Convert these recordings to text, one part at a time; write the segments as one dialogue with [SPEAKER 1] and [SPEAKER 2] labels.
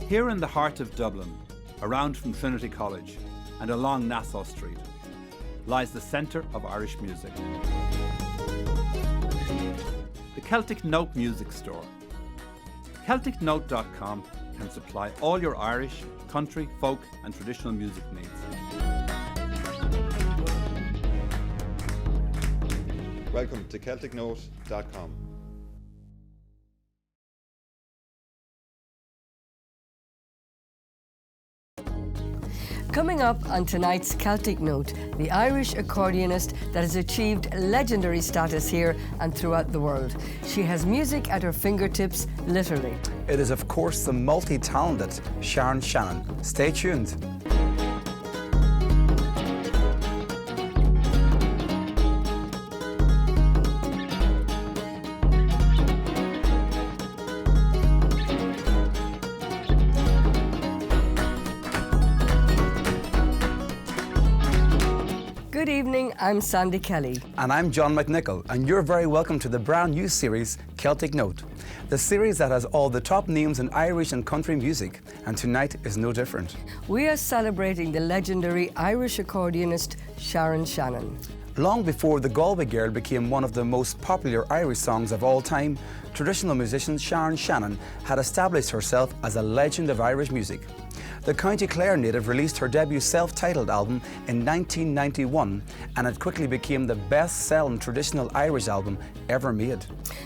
[SPEAKER 1] Here in the heart of Dublin, around from Trinity College and along Nassau Street, lies the centre of Irish music. The Celtic Note music store. CelticNote.com can supply all your Irish, country, folk and traditional music needs.
[SPEAKER 2] Welcome to CelticNote.com.
[SPEAKER 3] Coming up on tonight's Celtic Note, the Irish accordionist that has achieved legendary status here and throughout the world. She has music at her fingertips, literally.
[SPEAKER 4] It is, of course, the multi-talented Sharon Shannon. Stay tuned.
[SPEAKER 3] Good evening, I'm Sandy Kelly.
[SPEAKER 4] And I'm John McNicholl, and you're very welcome to the brand new series, Celtic Note. The series that has all the top names in Irish and country music, and tonight is no different.
[SPEAKER 3] We are celebrating the legendary Irish accordionist Sharon Shannon.
[SPEAKER 4] Long before the Galway Girl became one of the most popular Irish songs of all time, traditional musician Sharon Shannon had established herself as a legend of Irish music. The County Clare native released her debut self-titled album in 1991, and it quickly became the best-selling traditional Irish album ever made.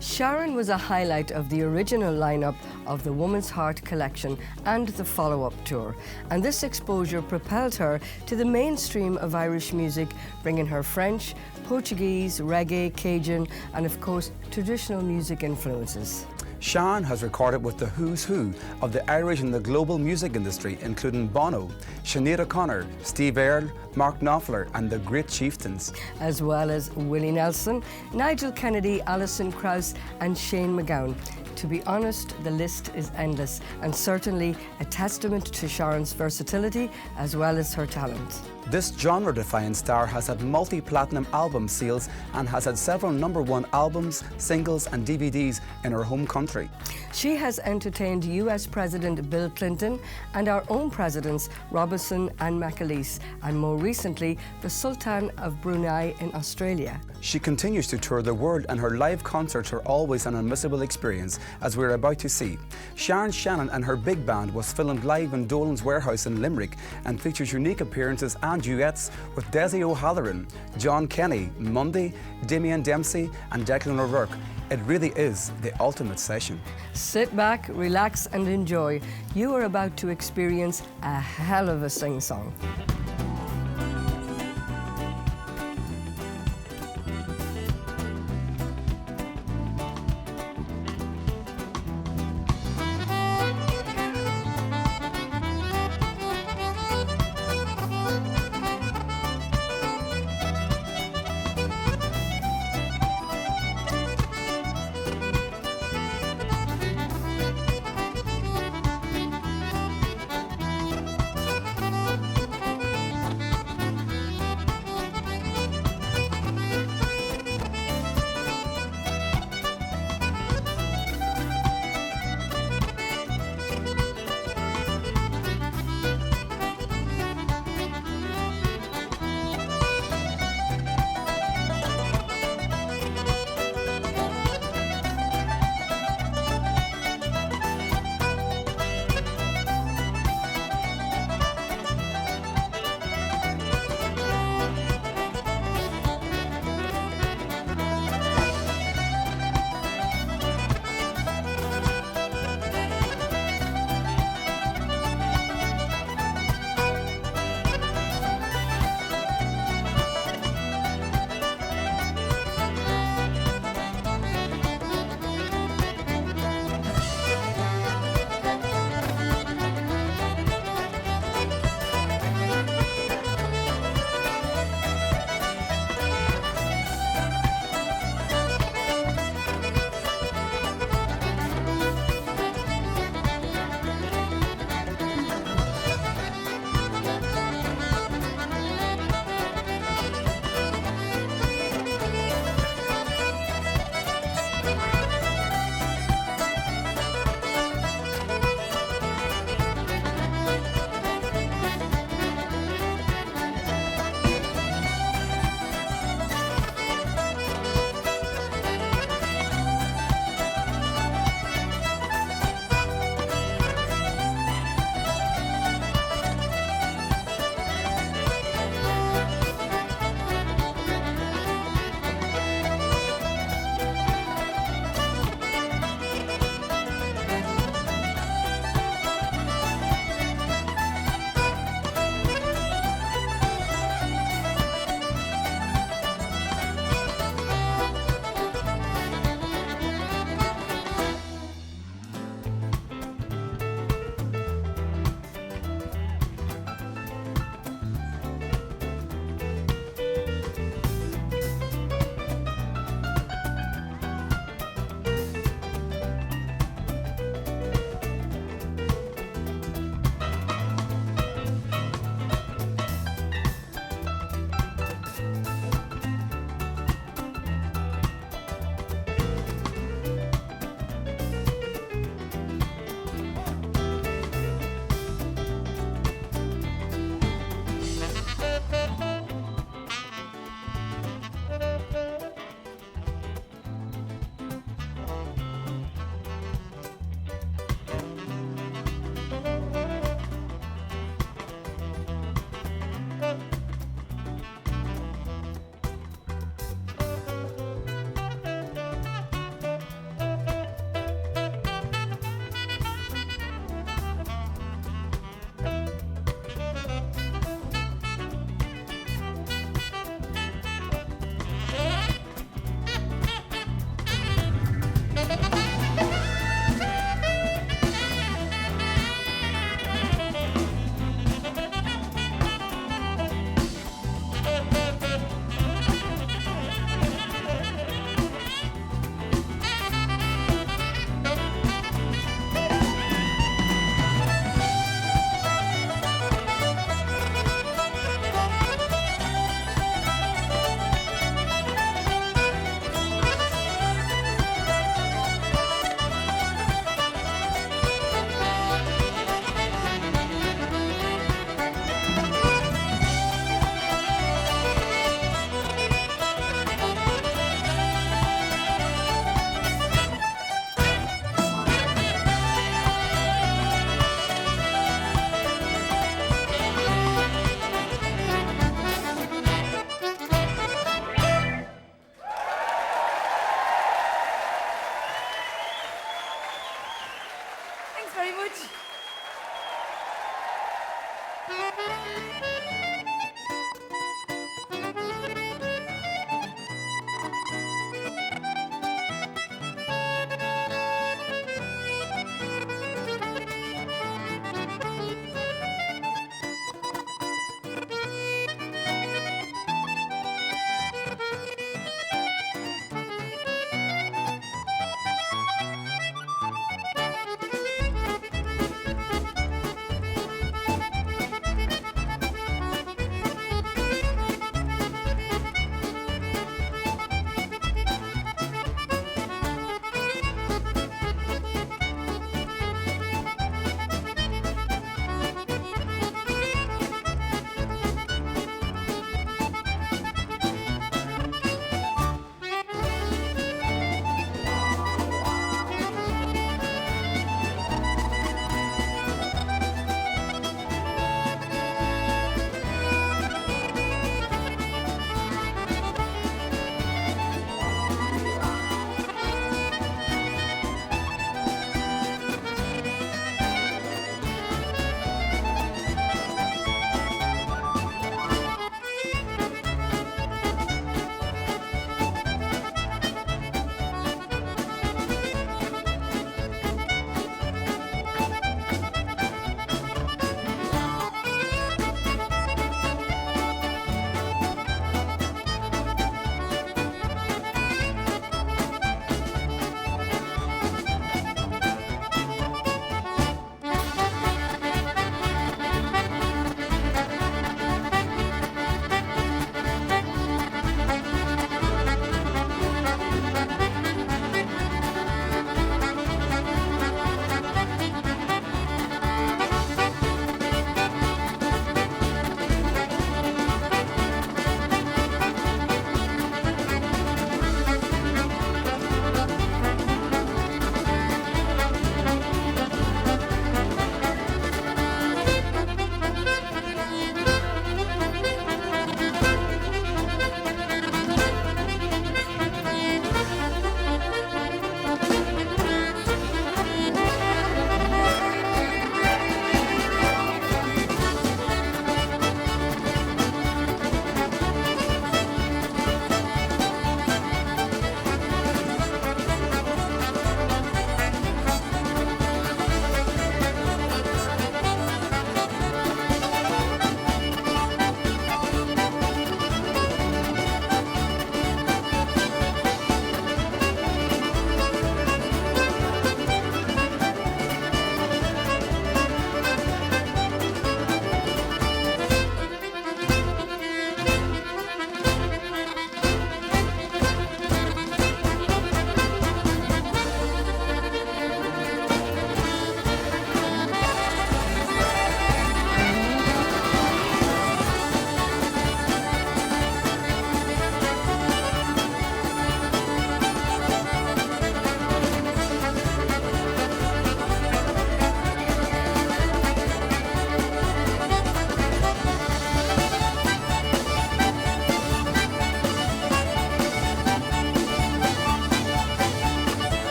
[SPEAKER 3] Sharon was a highlight of the original lineup of the Woman's Heart collection and the follow-up tour, and this exposure propelled her to the mainstream of Irish music, bringing her French, Portuguese, reggae, Cajun, and of course traditional music influences.
[SPEAKER 4] Sharon has recorded with the who's who of the Irish and the global music industry, including Bono, Sinead O'Connor, Steve Earle, Mark Knopfler and the Great Chieftains.
[SPEAKER 3] As well as Willie Nelson, Nigel Kennedy, Alison Krauss and Shane MacGowan. To be honest, the list is endless and certainly a testament to Sharon's versatility as well as her talent.
[SPEAKER 4] This genre-defying star has had multi-platinum album sales and has had several #1 albums, singles and DVDs in her home country.
[SPEAKER 3] She has entertained US President Bill Clinton and our own presidents Robertson and McAleese, and more recently the Sultan of Brunei in Australia.
[SPEAKER 4] She continues to tour the world and her live concerts are always an unmissable experience, as we're about to see. Sharon Shannon and her big band was filmed live in Dolans warehouse in Limerick and features unique appearances and duets with Desi O'Halloran, John Kenny, Mundy, Damien Dempsey and Declan O'Rourke. It really is the ultimate session.
[SPEAKER 3] Sit back, relax and enjoy. You are about to experience a hell of a sing-song.
[SPEAKER 5] very much.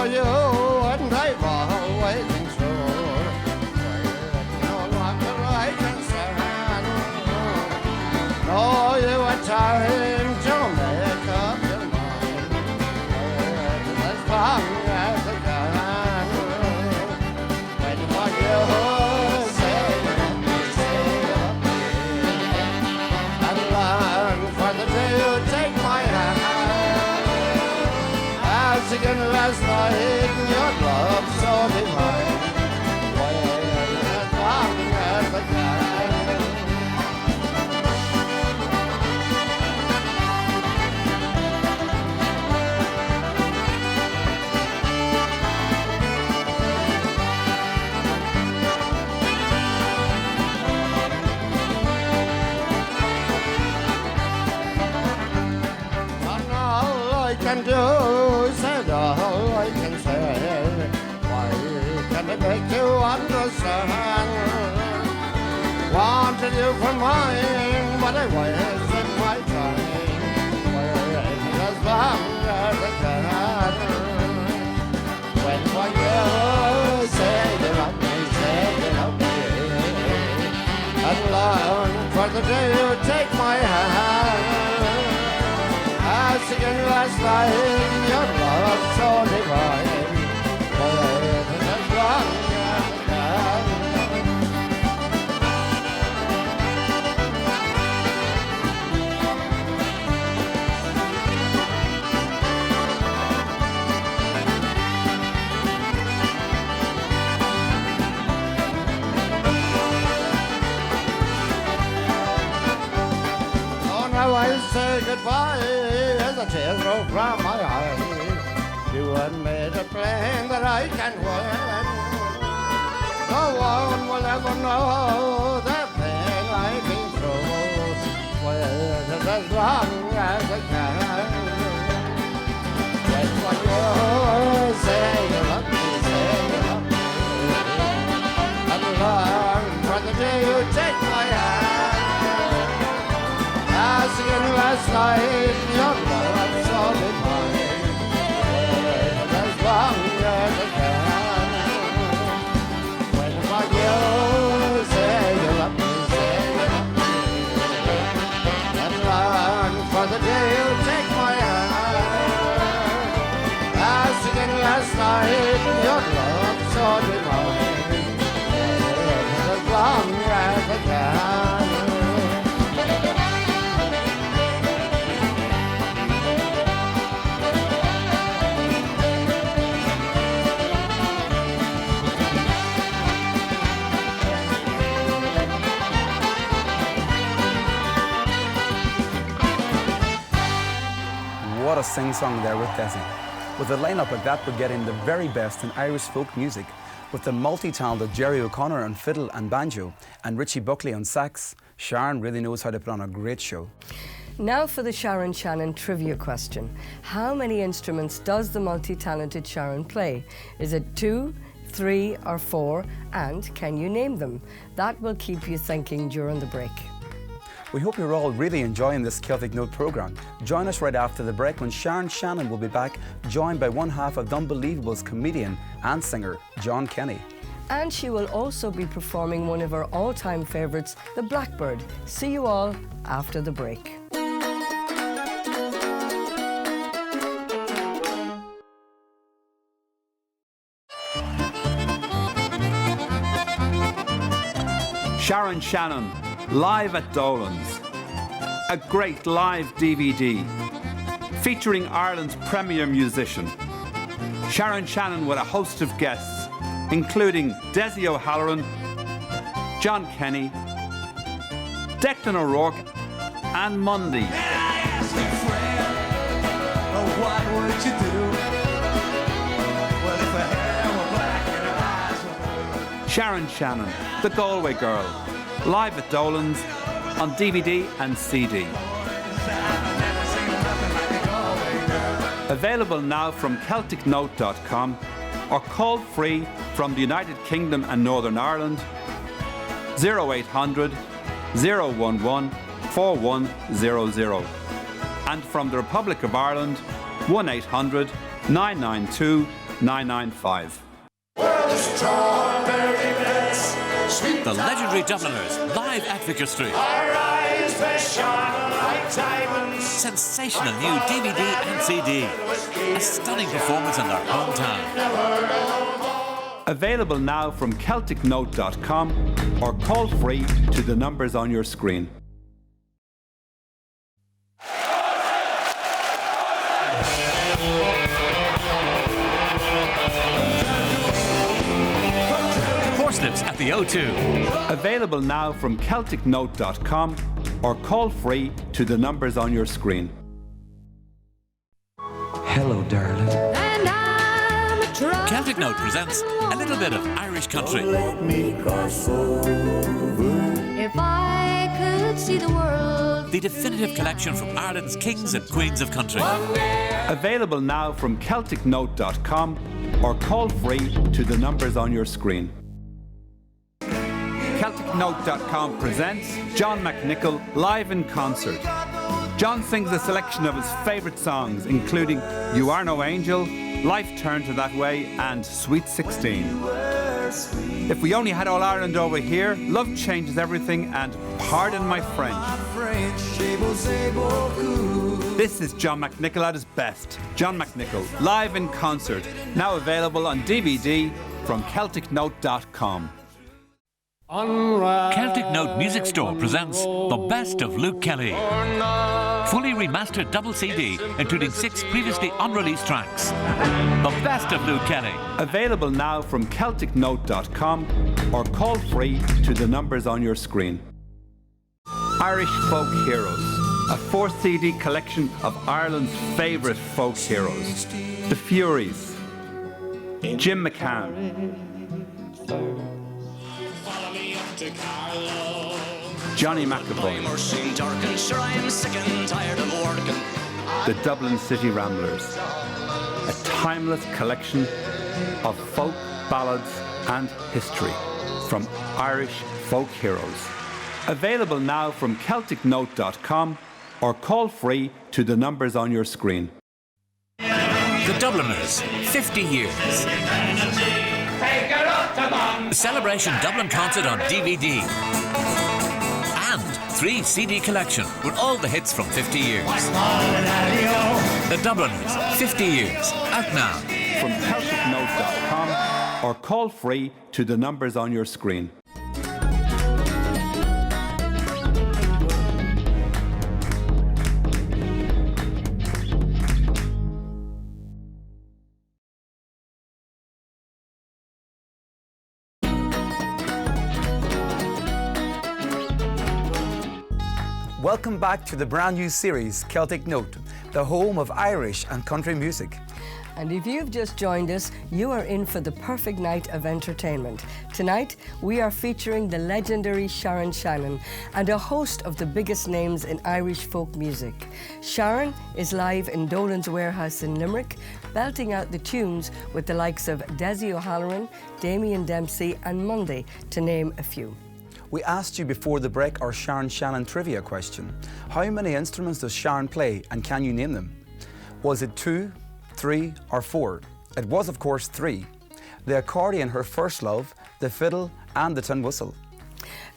[SPEAKER 5] for you, and I've always been true. No longer I can stand. No, you are trying to make up your mind. As long as I can. Wait for you, say it, and long for the day you take my hand. As again last night, your love so divine. Wait as long as I can. Can do, said all I can say. Why can't I make you understand? Wanted you for mine, but I wasted my time. Wait as long as I can. When for you, say you love me, say you love me. And long for the day you take my hand. As again last night, your love so divine. Wait as long as I can. Oh, now I say goodbye. The tears roll from my eyes. You had made it plain that I can't win. No one will ever know the pain I've been through. Wait as long as I can. Wait for you, say you love me, say you love me. And long for the day you take my hand. As again last night, your love so divine. Wait as long as I can. When for you, say you love me, say you love me. And long for the day you take my hand. As again last night, your love so divine. Wait as long as I can.
[SPEAKER 4] What a sing-song there with Desi. With a lineup like that, we're getting the very best in Irish folk music, with the multi-talented Jerry O'Connor on fiddle and banjo, and Richie Buckley on sax. Sharon really knows how to put on a great show.
[SPEAKER 3] Now for the Sharon Shannon trivia question. How many instruments does the multi-talented Sharon play? Is it 2, 3 or 4? And can you name them? That will keep you thinking during the break.
[SPEAKER 4] We hope you're all really enjoying this Celtic Note programme. Join us right after the break when Sharon Shannon will be back, joined by one half of The Unbelievable's comedian and singer, John Kenny.
[SPEAKER 3] And she will also be performing one of her all-time favourites, The Blackbird. See you all after the break.
[SPEAKER 1] Sharon Shannon, live at Dolans. A great live DVD featuring Ireland's premier musician. Sharon Shannon with a host of guests, including Desi O'Halloran, John Kenny, Declan O'Rourke and Mundy.
[SPEAKER 6] What would you do? Well, if her hair were black and her eyes were blue.
[SPEAKER 1] Sharon Shannon, the Galway Girl, live at Dolans on DVD and CD. Available now from CelticNote.com or call free from the United Kingdom and Northern Ireland 0800 011 4100 and from the Republic of Ireland 1800 992 995.
[SPEAKER 7] The legendary Dubliners, live at Vicar Street. Sensational new DVD and CD. A stunning performance in their hometown.
[SPEAKER 1] Available now from CelticNote.com or call free to the numbers on your screen.
[SPEAKER 7] Horslips at the O2.
[SPEAKER 1] Available now from CelticNote.com or call free to the numbers on your screen.
[SPEAKER 6] Hello, darling.
[SPEAKER 8] And I'm a truck
[SPEAKER 7] Celtic Note presents a little bit of Irish country.
[SPEAKER 8] If I could see the world.
[SPEAKER 7] The definitive collection from Ireland's kings and queens of country.
[SPEAKER 1] Available now from CelticNote.com or call free to the numbers on your screen. CelticNote.com presents John McNicholl live in concert. John sings a selection of his favourite songs, including You Are No Angel, Life Turned to That Way, and Sweet 16. If we only had all Ireland over here, Love Changes Everything, and Pardon My French. This is John McNicholl at his best. John McNicholl, live in concert, now available on DVD from CelticNote.com.
[SPEAKER 7] Celtic Note Music Store presents The Best of Luke Kelly. Fully remastered double CD, including 6 previously unreleased tracks. The Best of Luke Kelly.
[SPEAKER 1] Available now from CelticNote.com or call free to the numbers on your screen. Irish Folk Heroes, a 4 CD collection of Ireland's favourite folk heroes. The Furies, Jim McCann, Johnny McAvoy, the Dublin City Ramblers, a timeless collection of folk ballads and history from Irish folk heroes. Available now from CelticNote.com or call free to the numbers on your screen.
[SPEAKER 7] The Dubliners, 50 years. Celebration Dublin concert on DVD. And 3 CD collection with all the hits from 50 years. The Dubliners, 50 years, out now.
[SPEAKER 1] From CelticNote.com or call free to the numbers on your screen.
[SPEAKER 4] Welcome back to the brand new series, Celtic Note, the home of Irish and country music.
[SPEAKER 3] And if you've just joined us, you are in for the perfect night of entertainment. Tonight, we are featuring the legendary Sharon Shannon and a host of the biggest names in Irish folk music. Sharon is live in Dolans Warehouse in Limerick, belting out the tunes with the likes of Desi O'Halloran, Damien Dempsey and Monday, to name a few.
[SPEAKER 4] We asked you before the break our Sharon Shannon trivia question. How many instruments does Sharon play and can you name them? Was it 2, 3 or 4? It was of course 3. The accordion, her first love, the fiddle and the tin whistle.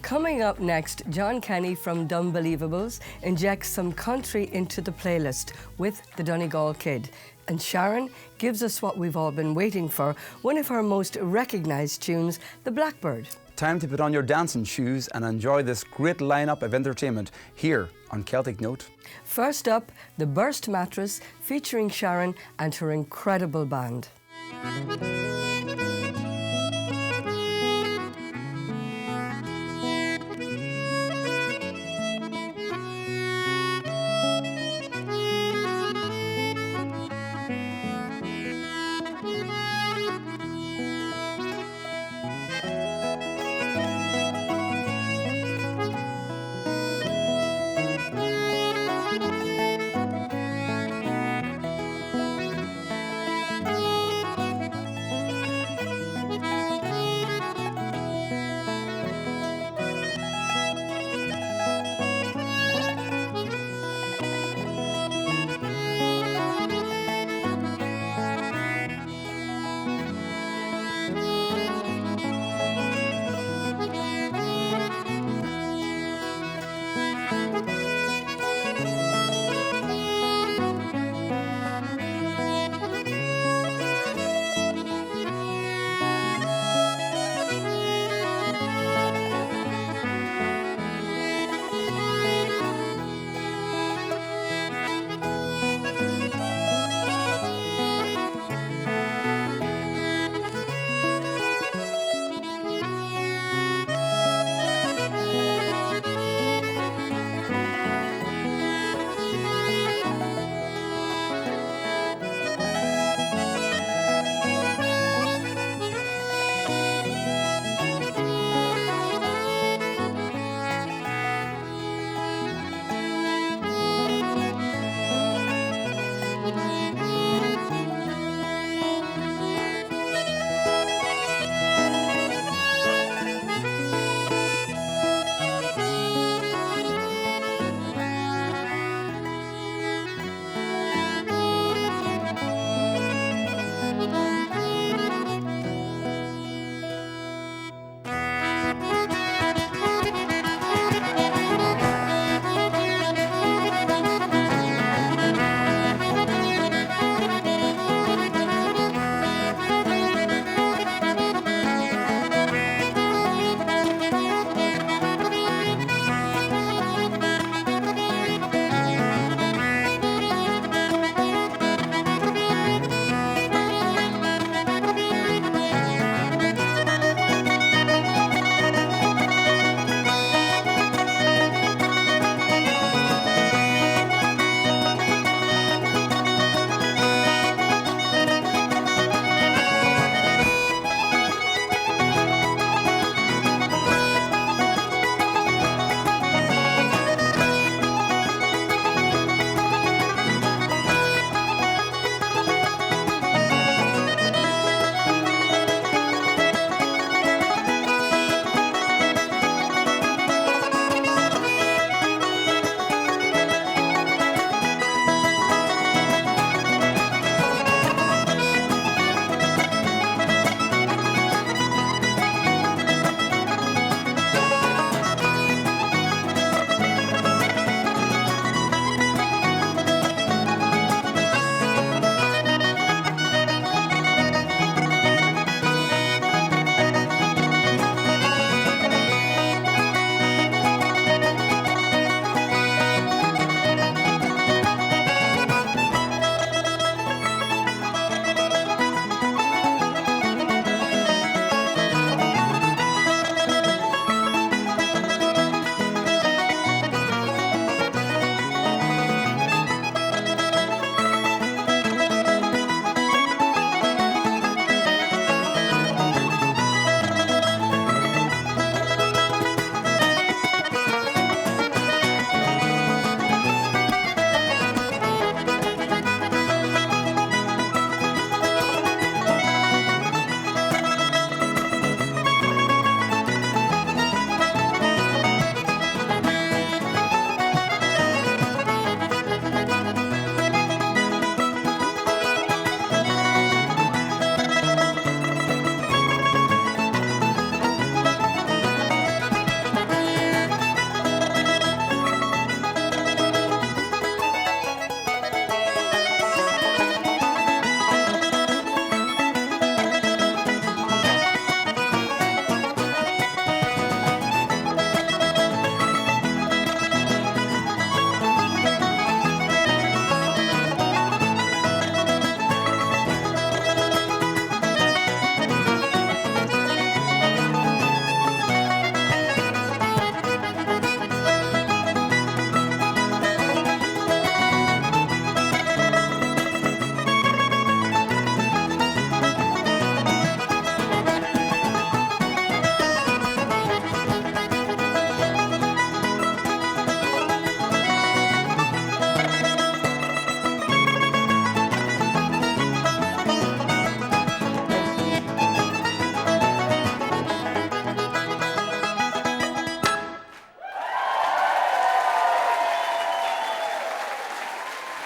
[SPEAKER 3] Coming up next, John Kenny from Dunbelievables injects some country into the playlist with the Donegal Kid. And Sharon gives us what we've all been waiting for, one of her most recognised tunes, The Blackbird.
[SPEAKER 4] Time to put on your dancing shoes and enjoy this great lineup of entertainment here on Celtic Note.
[SPEAKER 3] First up, The Burst Mattress featuring Sharon and her incredible band.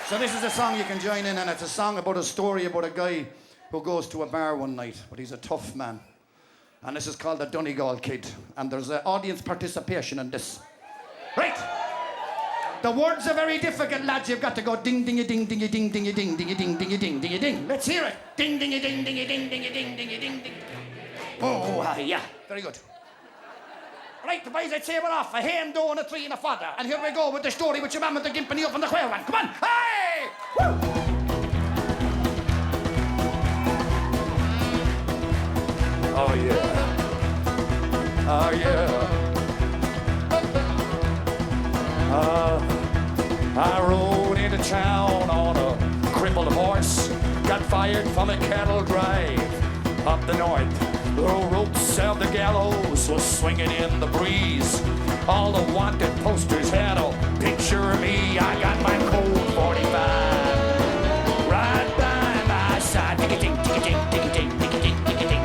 [SPEAKER 5] So this is a song you can join in, and it's a song about a story about a guy who goes to a bar one night, but he's a tough man. And this is called the Donegal Kid, and there's audience participation in this. Right. The words are very difficult, lads. You've got to go ding, dingy, ding, dingy, ding, dingy, ding, dingy, ding, dingy, ding, dingy, ding. Let's hear it. Ding, dingy, ding, dingy, ding, dingy, ding, dingy, ding, ding. Oh, yeah. Very good. Right, the boys, I'd say we're off. A hen, doe, and a tree, and a fodder. And here we go with the story with your mum and the gimp and the up and the quail one. Come on. Hey! Woo! Oh, yeah. Oh, yeah. I rode into town on a crippled horse. Got fired from a cattle drive up the north. The ropes of the gallows was swinging in the breeze. All the wanted posters had a picture of me. I got my cold 45 right by my side. Tick-a-ting, tick-a-ting, tick-a-ting, tick-a-ting, tick-a-ting.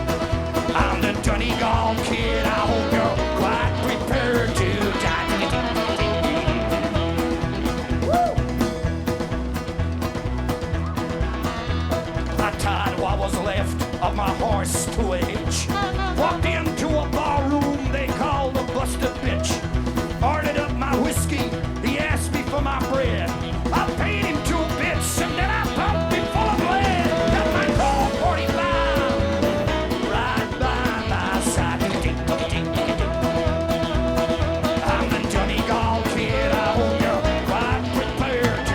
[SPEAKER 5] I'm the Donegal Kid. I hope you're quite prepared to die. Tick-a-ting, tick-a-ting. Woo! I tied what was left of my horse to a hitch. Walked into a bar room they called a busted bitch. Ordered up my whiskey, he asked me for my bread. I paid him 2 bits and then I pumped him full of lead. Got my cold 45 right by my side. I'm the Donegal Kid, I hope you're quite prepared to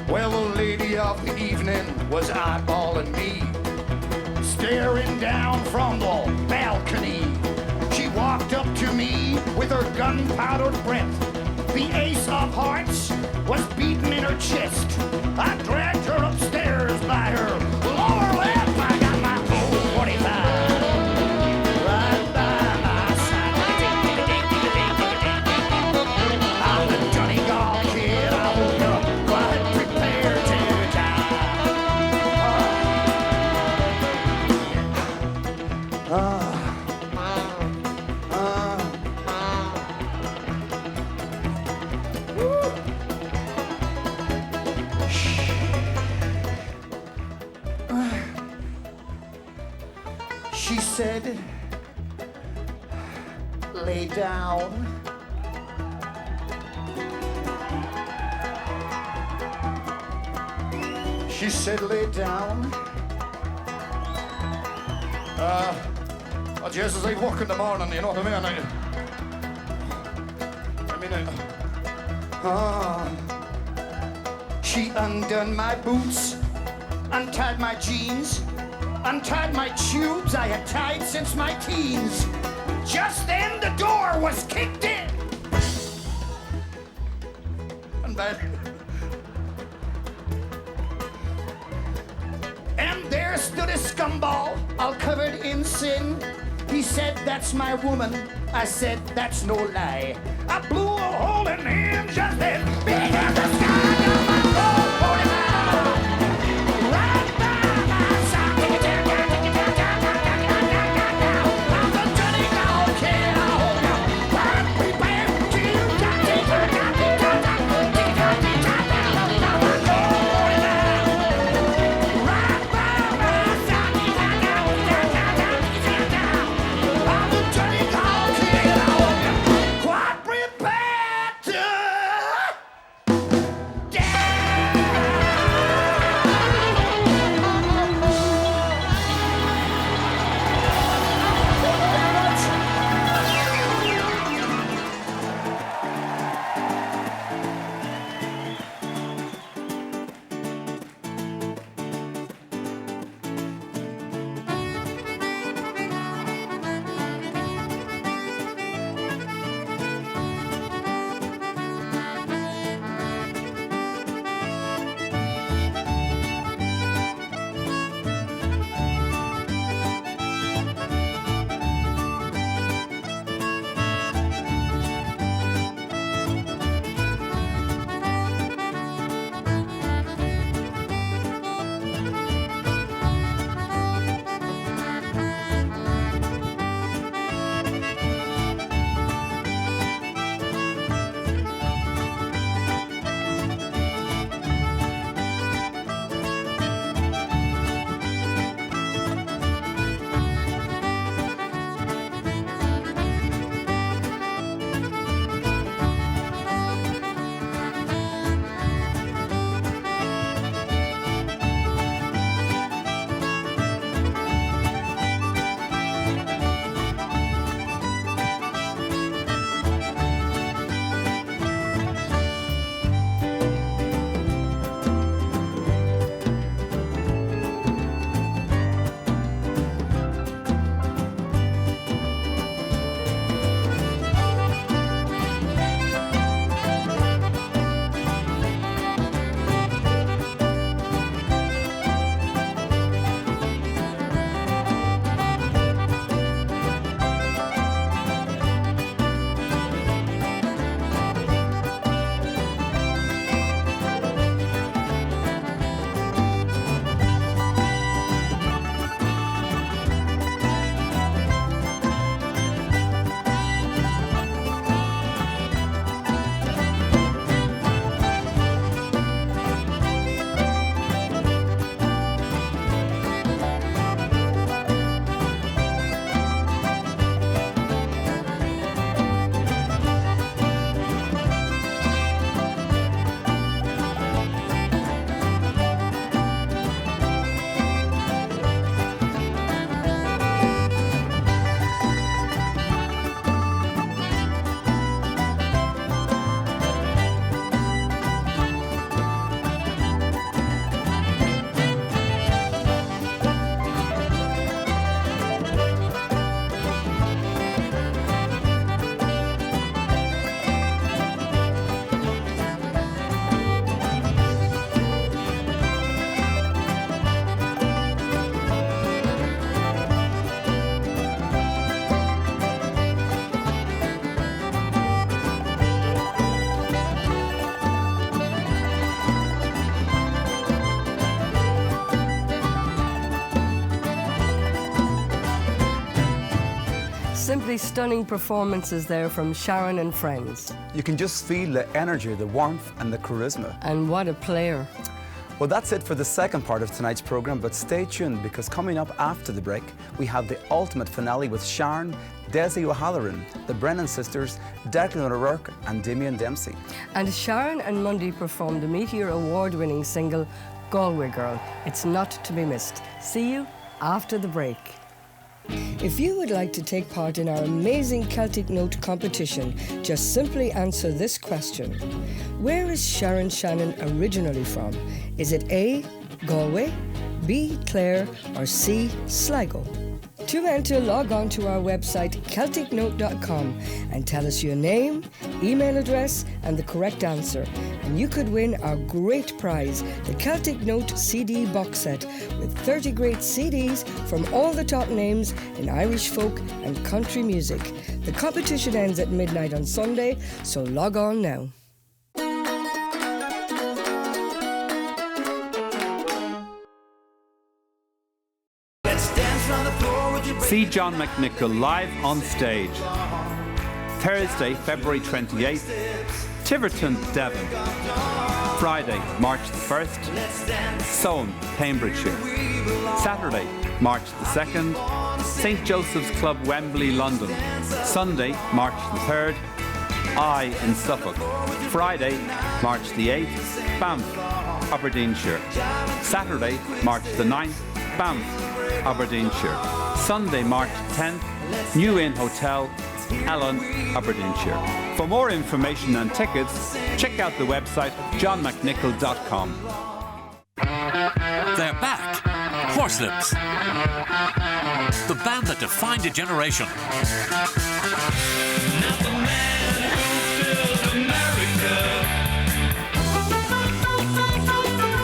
[SPEAKER 5] Well, the lady of the evening was eyeballing me, staring down from the balcony. She walked up to me with her gunpowder breath. The ace of hearts was beating in her chest. I dragged her upstairs by her lower lip. I got my cold 45 right by my side. I'm the Donegal Kid. I hope you're quite prepared to She said, lay down. She said, lay down. Just as I walk in the morning, you know what I mean? She undone my boots, untied my jeans, untied my tubes I had tied since my teens. Just then the door was kicked in. And there stood a scumball, all covered in sin. He said, that's my woman. I said, that's no lie. I blew a hole in him just then. Big as the sky, got my cold 45 right by my side. I'm the Donegal Kid. I hope you're quite prepared to die. Right by my side. I'm the Donegal Kid. I hope you're quite prepared to
[SPEAKER 3] simply stunning performances there from Sharon and friends.
[SPEAKER 4] You can just feel the energy, the warmth and the charisma.
[SPEAKER 3] And what a player.
[SPEAKER 4] Well, that's it for the second part of tonight's programme, but stay tuned because coming up after the break, we have the ultimate finale with Sharon, Desi O'Halloran, the Brennan sisters, Declan O'Rourke and Damien Dempsey.
[SPEAKER 3] And Sharon and Mundy performed the Meteor Award-winning single, Galway Girl. It's not to be missed. See you after the break. If you would like to take part in our amazing Celtic Note competition, just simply answer this question. Where is Sharon Shannon originally from? Is it A, Galway, B, Clare, or C, Sligo? To enter, log on to our website celticnote.com and tell us your name, email address and the correct answer. And you could win our great prize, the Celtic Note CD box set with 30 great CDs from all the top names in Irish folk and country music. The competition ends at midnight on Sunday, so log on now.
[SPEAKER 1] See John McNicholl live on stage. Thursday, February 28th, Tiverton, Devon. Friday, March the 1st, Soane, Cambridgeshire. Saturday, March the 2nd, St Joseph's Club, Wembley, London. Sunday, March the 3rd, Eye in Suffolk. Friday, March the 8th, Banff, Aberdeenshire. Saturday, March the 9th, Banff, Aberdeenshire. Sunday, March 10th, New Inn Hotel, Ellen, Aberdeenshire. For more information and tickets, check out the website johnmcnicholl.com.
[SPEAKER 7] They're back. Horslips. The band that defined a generation.
[SPEAKER 6] Not the man who built America.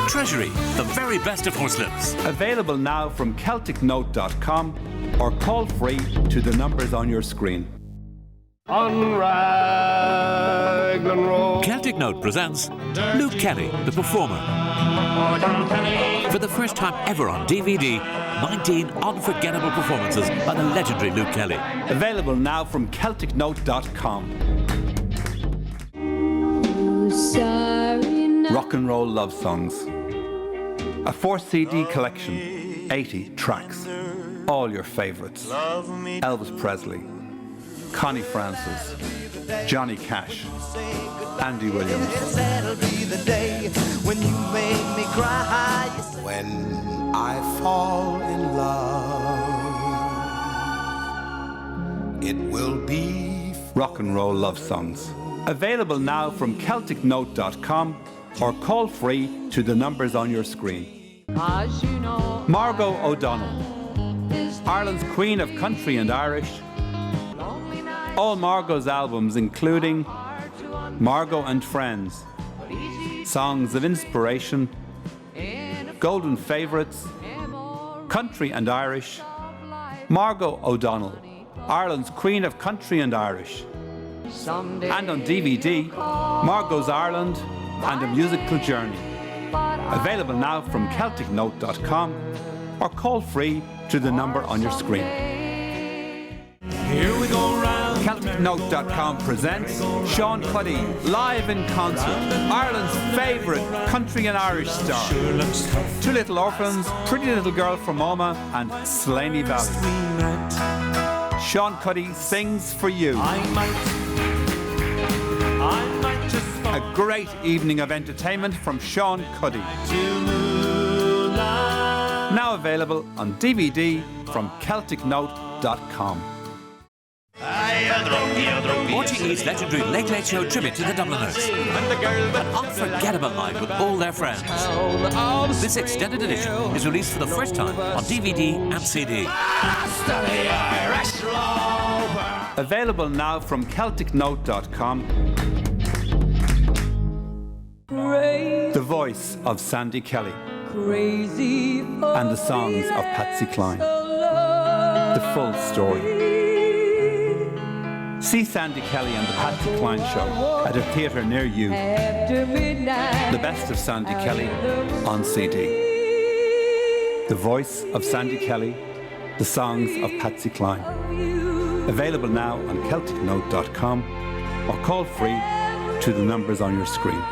[SPEAKER 7] Treasury, the very best of Horslips.
[SPEAKER 1] Available now from CelticNote.com or call free to the numbers on your screen.
[SPEAKER 5] On Raglan Road.
[SPEAKER 7] Celtic Note presents Luke Kelly, the performer. For the first time ever on DVD, 19 unforgettable performances by the legendary Luke Kelly.
[SPEAKER 1] Available now from CelticNote.com. Rock and Roll Love Songs. A 4-CD collection, 80 tracks. All your favourites. Elvis Presley, Connie Francis, Johnny Cash, Andy Williams.
[SPEAKER 6] That'll be the day when you make me cry.
[SPEAKER 9] When I fall in love, it will be
[SPEAKER 1] Rock and Roll Love Songs. Available now from CelticNote.com or call free to the numbers on your screen. Margo O'Donnell, Ireland's Queen of Country and Irish. All Margo's albums including Margo and Friends, Songs of Inspiration, Golden Favourites, Country and Irish. Margo O'Donnell, Ireland's Queen of Country and Irish. And on DVD, Margo's Ireland and a Musical Journey. Available now from CelticNote.com or call free to the number on your screen.
[SPEAKER 6] Here we go round.
[SPEAKER 1] CelticNote.com presents Sean Cuddy live in concert, Ireland's favourite country and Irish star. Two Little Orphans, Pretty Little Girl from Oma and Slaney Valley. Sean Cuddy sings for you.
[SPEAKER 6] I might just
[SPEAKER 1] A great evening of entertainment from Sean Cuddy. Now available on DVD from CelticNote.com.
[SPEAKER 7] RTE's legendary Late Late Show tribute to the Dubliners. An unforgettable night with all their friends. This extended edition is released for the first time on DVD and CD.
[SPEAKER 1] Available now from CelticNote.com. The voice of Sandy Kelly and the songs of Patsy Cline. The full story. See Sandy Kelly and the Patsy Cline Show at a theatre near you. The best of Sandy Kelly on CD. The voice of Sandy Kelly, the songs of Patsy Cline. Available now on CelticNote.com or call free to the numbers on your screen.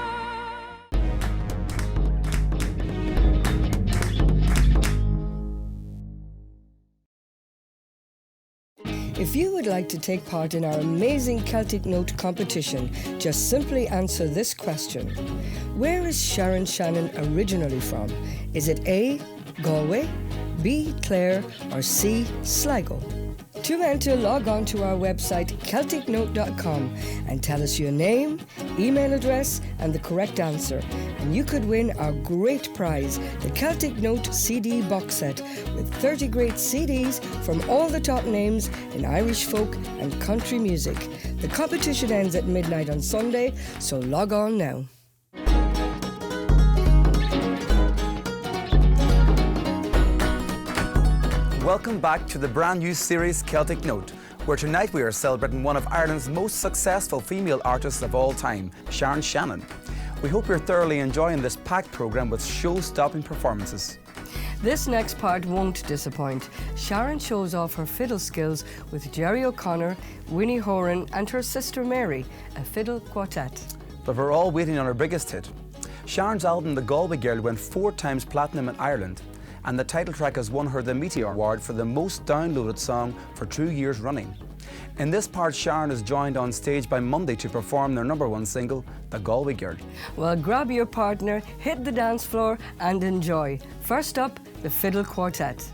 [SPEAKER 3] If you would like to take part in our amazing Celtic Note competition, just simply answer this question. Where is Sharon Shannon originally from? Is it A, Galway, B, Clare, or C, Sligo? To enter, log on to our website CelticNote.com and tell us your name, email address and the correct answer. And you could win our great prize, the Celtic Note CD box set with 30 great CDs from all the top names in Irish folk and country music. The competition ends at midnight on Sunday, so log on now.
[SPEAKER 4] Welcome back to the brand new series Celtic Note, where tonight we are celebrating one of Ireland's most successful female artists of all time, Sharon Shannon. We hope you're thoroughly enjoying this packed programme with show-stopping performances.
[SPEAKER 3] This next part won't disappoint. Sharon shows off her fiddle skills with Jerry O'Connor, Winnie Horan and her sister Mary, a fiddle quartet.
[SPEAKER 4] But we're all waiting on her biggest hit. Sharon's album The Galway Girl went 4 times platinum in Ireland, and the title track has won her the Meteor Award for the most downloaded song for 2 years running. In this part, Sharon is joined on stage by Monday to perform their #1 single, The Galway Girl.
[SPEAKER 3] Well, grab your partner, hit the dance floor and enjoy. First up, the Fiddle Quartet.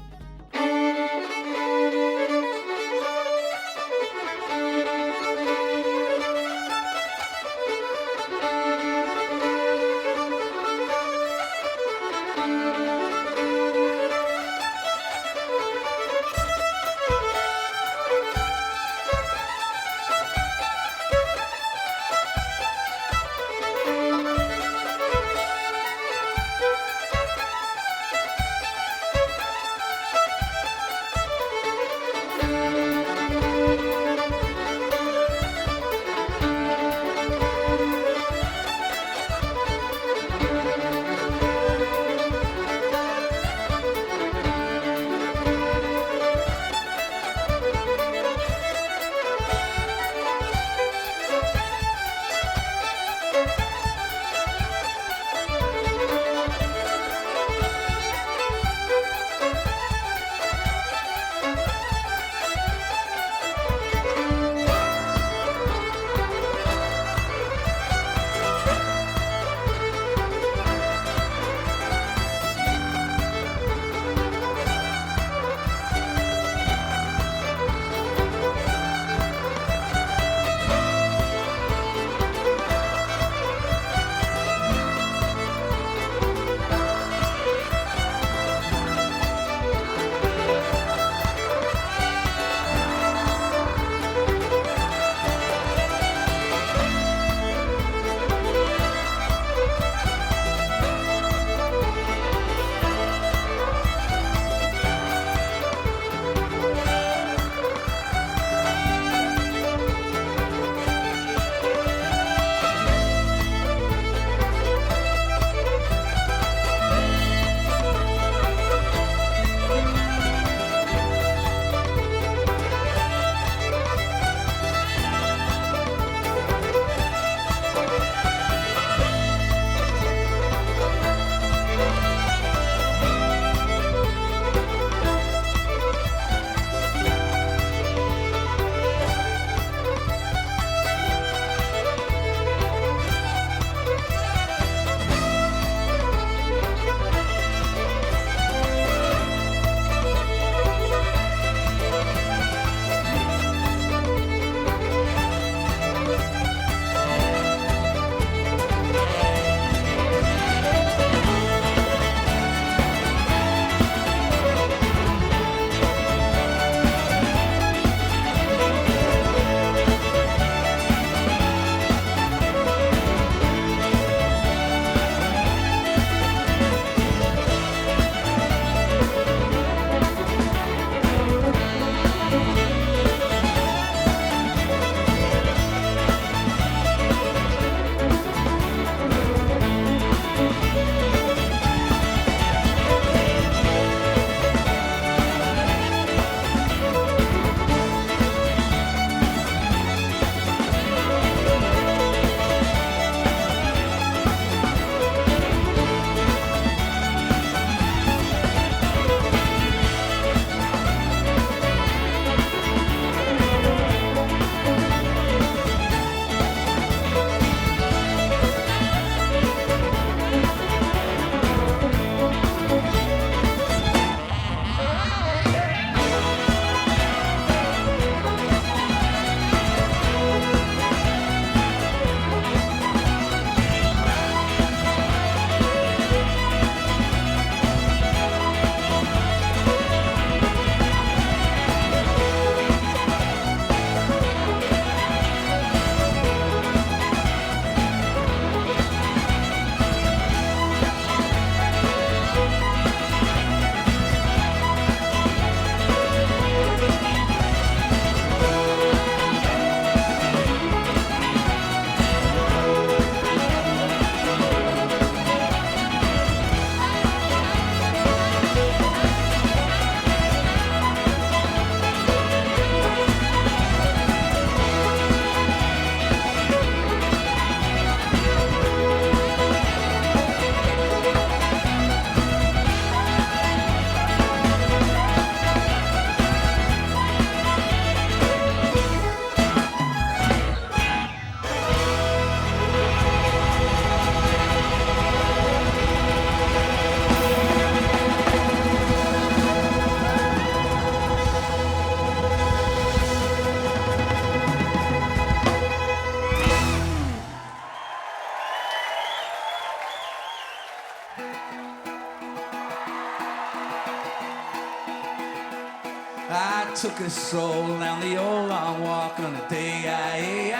[SPEAKER 6] I took a stroll down the old long walk on a day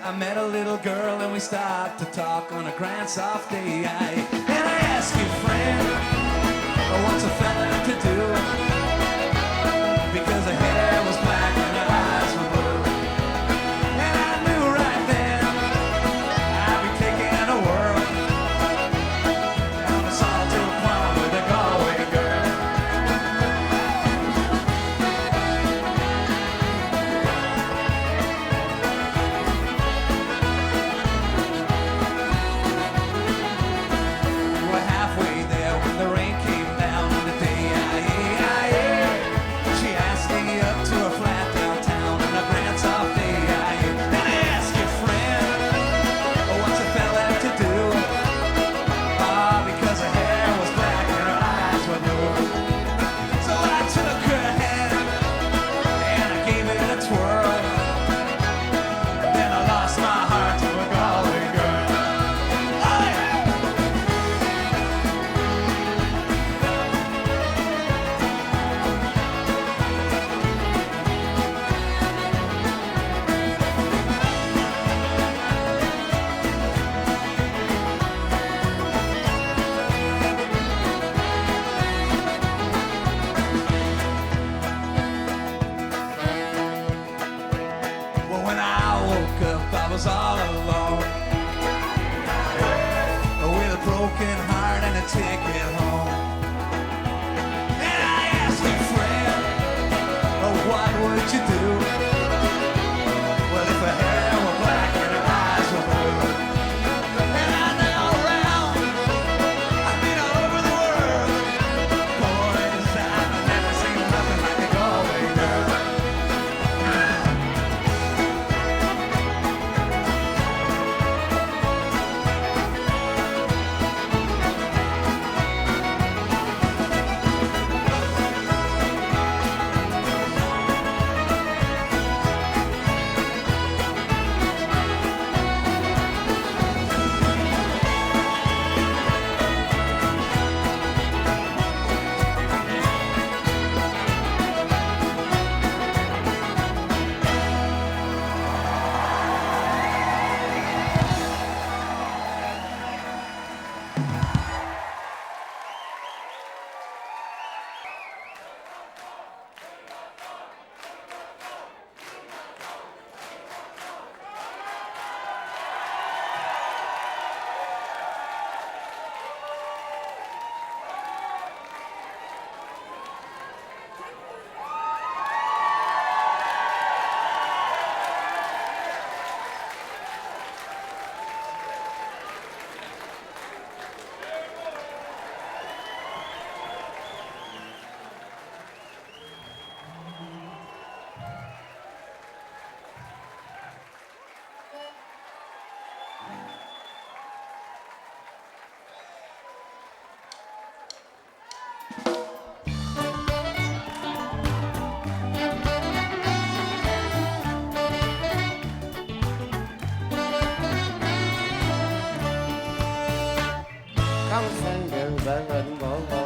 [SPEAKER 6] I met a little girl and we stopped to talk on a grand soft day and I asked you, friend, what's a fella to do? Because her hair was black and her eyes were blue. And I knew right then I'd be taking a whirl down the Sawtooth Pond with a Galway girl. Was all alone with a broken heart and a ticket home. And I asked you, friend, what would you do? Well, if her hair were black and her eyes were blue. And I know around, I've been all over the world. Boys, I've never seen nothing like a Galway girl.
[SPEAKER 5] Come sing you Bevan Bobo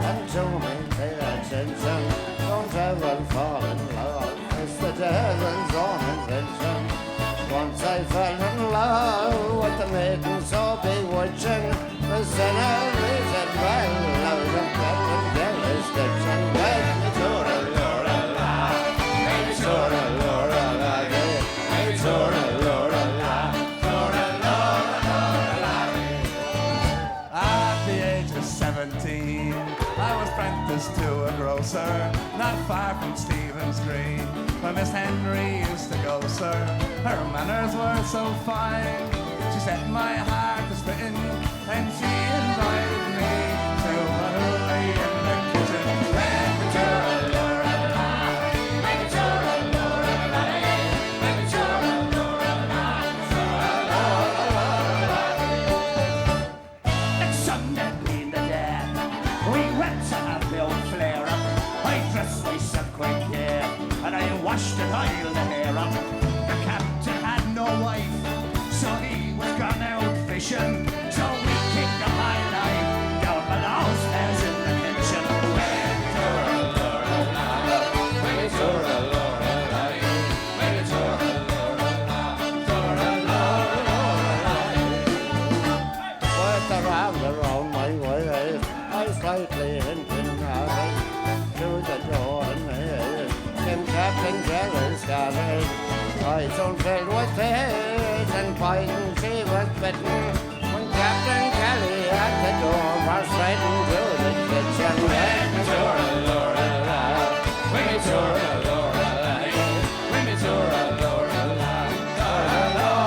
[SPEAKER 5] and to me pay attention. Don't ever fall in love, it's the devil's own invention. Once I fell in love with the maiden so bewitching, the sinner is it well loud and well and jealous ditching. Make me toora-lora-la, make me toora-lora-la, make me toora-lora-la, toora-lora-la-la.
[SPEAKER 6] At the age of 17, I was apprenticed to a grocer, not far from Stephen's Green, where Miss Henry used to go, sir. Her manners were so fine, she set my heart to spitting, and she invited me to a hoolie in the kitchen. Make me toora-lora-la, make me toora-lora-la, make me toora-lora-la, toora-lora-la.
[SPEAKER 5] It's Sunday in the day, we went to have the old flare-up. I dressed myself quick, yeah, and I washed and oiled the hair up. The captain had no wife, so he was gone out fishing. lightly into Norway, to the Dolans, and Captain Jealous scattered, eyes all filled with tears, and poison she was bitten, when Captain Kelly at the door was right into the kitchen. When me to a Lorelei, when me to a Lorelei, when me to a Lorelei, Lorelei.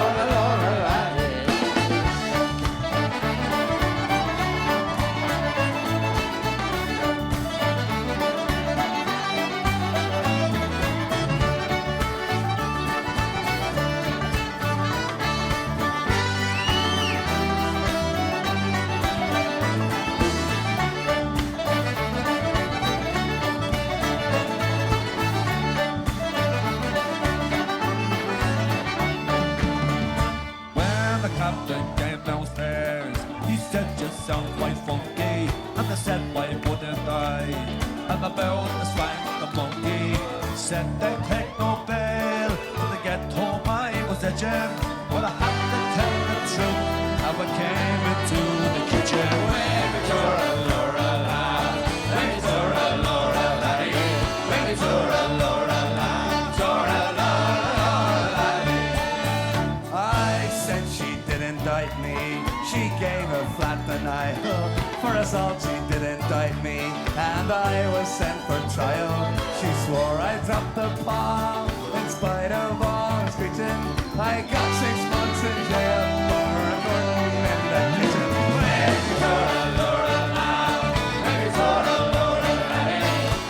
[SPEAKER 6] Captain came downstairs. He said, "You sound quite funky," and they said, "Why wouldn't I?" And about the swang the monkey said they'd take no bail till they get home. I was edging, but I had to tell the truth. And we came into the kitchen. When we tour a Lorelei, when we tour a Lorelei, when we tour a Lorelei, tour a Lorelei. I said she didn't indict me. She gave her flat denial. For assault she did indict me, and I was sent for trial. She swore I dropped the bomb. In spite of all her screeching, I got 6 months in jail for a burden in the kitchen. When we tour a Lorelei, when we tour a Lorelei,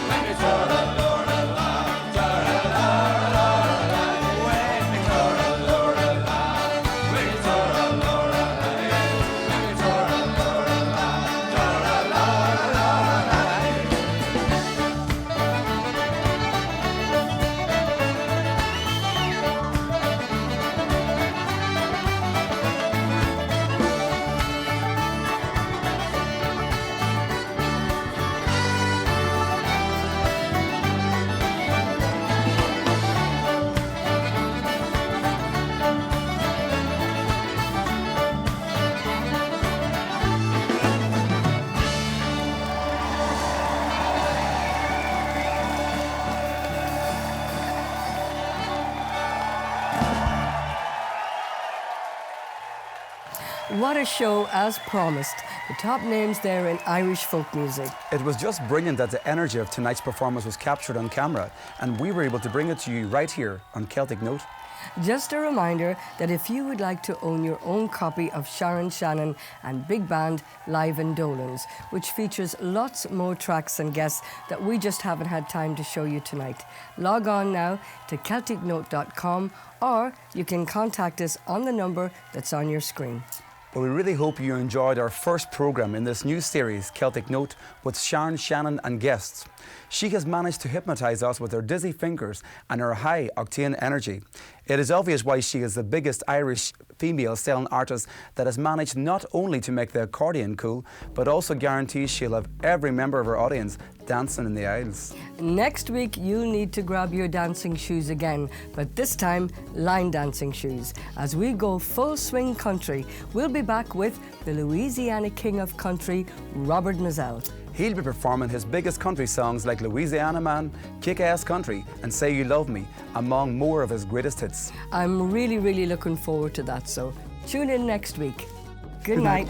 [SPEAKER 6] when we tour a Lorelei, tour a Lorelei. When we tour a Lorelei, when we tour a Lorelei, when we tour a Lorelei, tour a Lorelei.
[SPEAKER 3] What a show, as promised. The top names there in Irish folk music.
[SPEAKER 4] It was just brilliant that the energy of tonight's performance was captured on camera, and we were able to bring it to you right here on Celtic Note.
[SPEAKER 3] Just a reminder that if you would like to own your own copy of Sharon Shannon and Big Band live in Dolans, which features lots more tracks and guests that we just haven't had time to show you tonight, log on now to CelticNote.com, or you can contact us on the number that's on your screen.
[SPEAKER 4] Well, we really hope you enjoyed our first programme in this new series, Celtic Note, with Sharon Shannon and guests. She has managed to hypnotise us with her dizzy fingers and her high-octane energy. It is obvious why she is the biggest Irish female selling artist that has managed not only to make the accordion cool, but also guarantees she'll have every member of her audience dancing in the aisles.
[SPEAKER 3] Next week, you'll need to grab your dancing shoes again, but this time, line dancing shoes. As we go full swing country, we'll be back with the Louisiana King of Country, Robert Mizell.
[SPEAKER 4] He'll be performing his biggest country songs like Louisiana Man, Kick-Ass Country and Say You Love Me, among more of his greatest hits.
[SPEAKER 3] I'm really looking forward to that, so tune in next week. Good night.